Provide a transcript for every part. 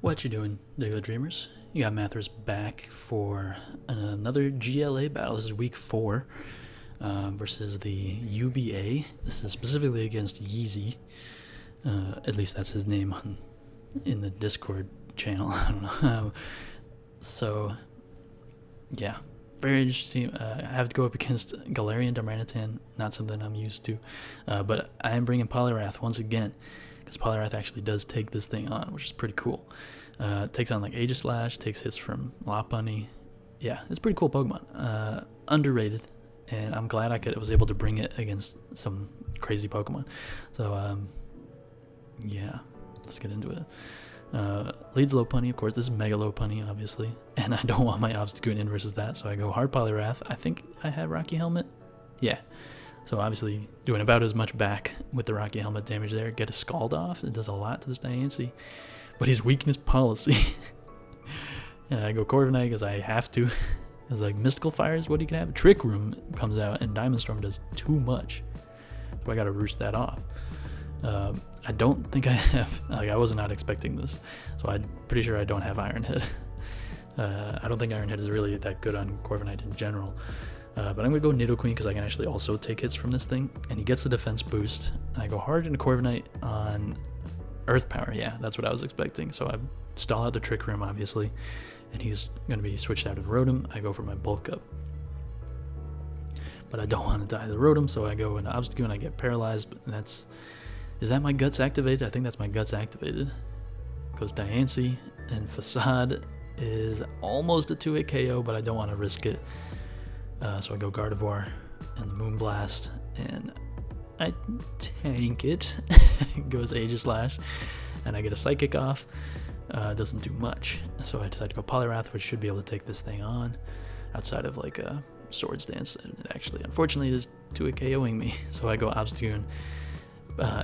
What you doing, Diggletdreamers? You got Mathers back for another GLA battle. This is week 4 versus the UBA. This is specifically against Yeezy. At least that's his name in the Discord channel. I don't know. So, yeah, very interesting. I have to go up against Galarian Darmanitan. Not something I'm used to. But I am bringing Poliwrath once again, because Poliwrath actually does take this thing on, which is pretty cool. Takes on like Aegislash, takes hits from Lopunny. Yeah, it's a pretty cool Pokemon. Underrated, and I'm glad I was able to bring it against some crazy Pokemon. So, yeah, let's get into it. Leads Lopunny, of course. This is Mega Lopunny, obviously, and I don't want my Obstagoon in versus that, so I go hard Poliwrath. I think I had Rocky Helmet. Yeah. So obviously doing about as much back with the Rocky Helmet damage there. Get a Scald off. It does a lot to this Diancie. But his weakness policy. And I go Corviknight because I have to. It's like Mystical Fire is what he can have. Trick Room comes out and Diamond Storm does too much. So I gotta roost that off. I don't think I have, like, I was not expecting this. So I'm pretty sure I don't have Iron Head. I don't think Iron Head is really that good on Corviknight in general. But I'm going to go Nidoqueen because I can actually also take hits from this thing. And he gets the defense boost. And I go hard into Corviknight on Earth Power. Yeah, that's what I was expecting. So I stall out the Trick Room, obviously. And he's going to be switched out of Rotom. I go for my Bulk Up. But I don't want to die to the Rotom, so I go into Obstagoon. I get paralyzed. But that's... Is that my Guts activated? I think that's my Guts activated. Goes Diancie. And Facade is almost a 2-hit KO, but I don't want to risk it. So I go Gardevoir and the Moonblast, and I tank it. It goes Aegislash, and I get a Psychic off. Doesn't do much, so I decide to go Poliwrath, which should be able to take this thing on, outside of like a Swords Dance. And actually, unfortunately, is 2-hit KOing me, so I go Obstagoon,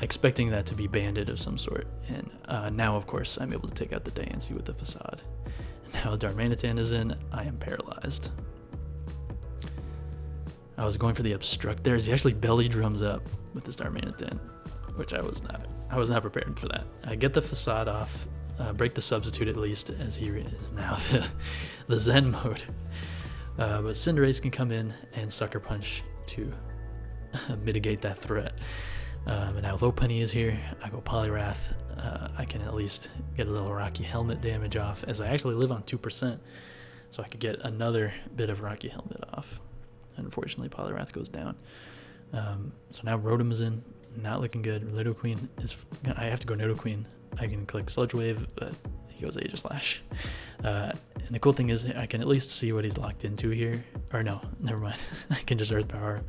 expecting that to be Bandit of some sort. And now, of course, I'm able to take out the Diancie with the Facade. And now Darmanitan is in. I am paralyzed. I was going for the Obstruct there. He actually belly drums up with this Darmanitan, which I was not prepared for that. I get the Facade off, break the Substitute at least, as he is now the Zen mode. But Cinderace can come in and Sucker Punch to mitigate that threat. And now Lopunny is here. I go Poliwrath. I can at least get a little Rocky Helmet damage off, as I actually live on 2%, so I could get another bit of Rocky Helmet off. Unfortunately, Poliwrath goes down. So now Rotom is in, not looking good. Nidoqueen is. I have to go Nidoqueen. I can click Sludge Wave, but he goes Aegislash. And the cool thing is, I can at least see what he's locked into here. Or no, never mind. I can just Earth Power.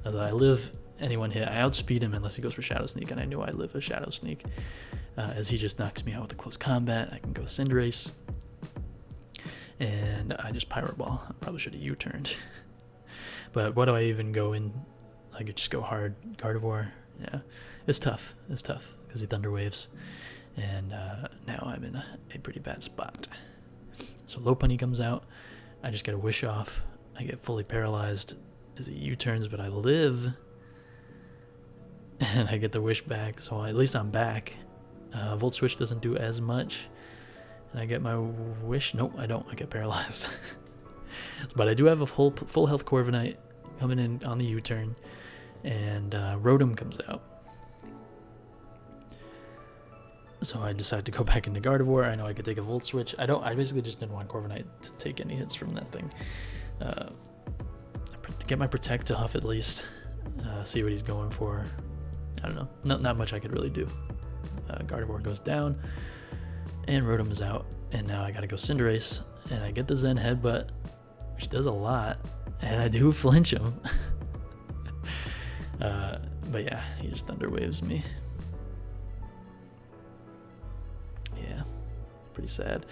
As I live any one hit, I outspeed him unless he goes for Shadow Sneak, and I knew I live a Shadow Sneak. As he just knocks me out with a close combat, I can go Cinderace. And I just Pyro Ball. I probably should have U-turned. But what do I even go in? I could just go hard Gardevoir. Yeah, it's tough. It's tough because he Thunder Waves. And now I'm in a pretty bad spot. So Lopunny comes out. I just get a Wish off. I get fully paralyzed as he U-turns, but I live. And I get the Wish back, so at least I'm back. Volt Switch doesn't do as much. And I get my Wish. Nope, I don't. I get paralyzed. But I do have a full health Corviknight coming in on the U-turn, and Rotom comes out. So I decide to go back into Gardevoir. I know I could take a Volt Switch. I basically just didn't want Corviknight to take any hits from that thing. Get my Protect off at least. See what he's going for. I don't know. Not much I could really do. Gardevoir goes down, and Rotom is out. And now I gotta go Cinderace, and I get the Zen Headbutt, which does a lot, and I do flinch him. But yeah, he just Thunder Waves me. Yeah, pretty sad.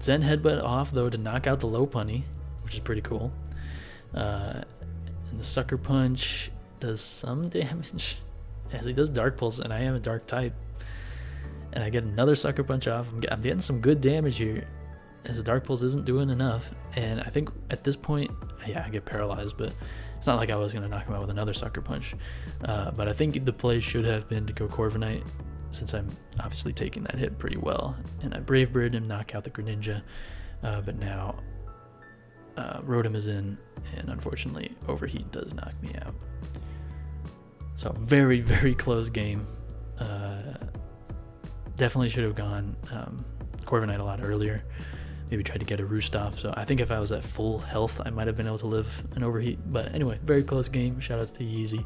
Zen Headbutt off, though, to knock out the Lopunny, which is pretty cool. And the Sucker Punch does some damage, as he does Dark Pulse, and I am a Dark type. And I get another Sucker Punch off. I'm getting some good damage here, as the Dark Pulse isn't doing enough. And I think at this point, yeah, I get paralyzed, but it's not like I was going to knock him out with another Sucker Punch. But I think the play should have been to go Corviknight since I'm obviously taking that hit pretty well. And I Brave Bird him, knock out the Greninja, but now Rotom is in, and unfortunately Overheat does knock me out. So very, very close game. Definitely should have gone Corviknight a lot earlier. Maybe tried to get a Roost off. So I think if I was at full health, I might have been able to live an Overheat. But anyway, very close game. Shoutouts to Yeezy.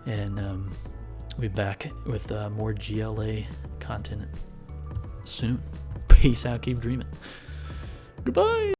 And we'll be back with more GLA content soon. Peace out. Keep dreaming. Goodbye.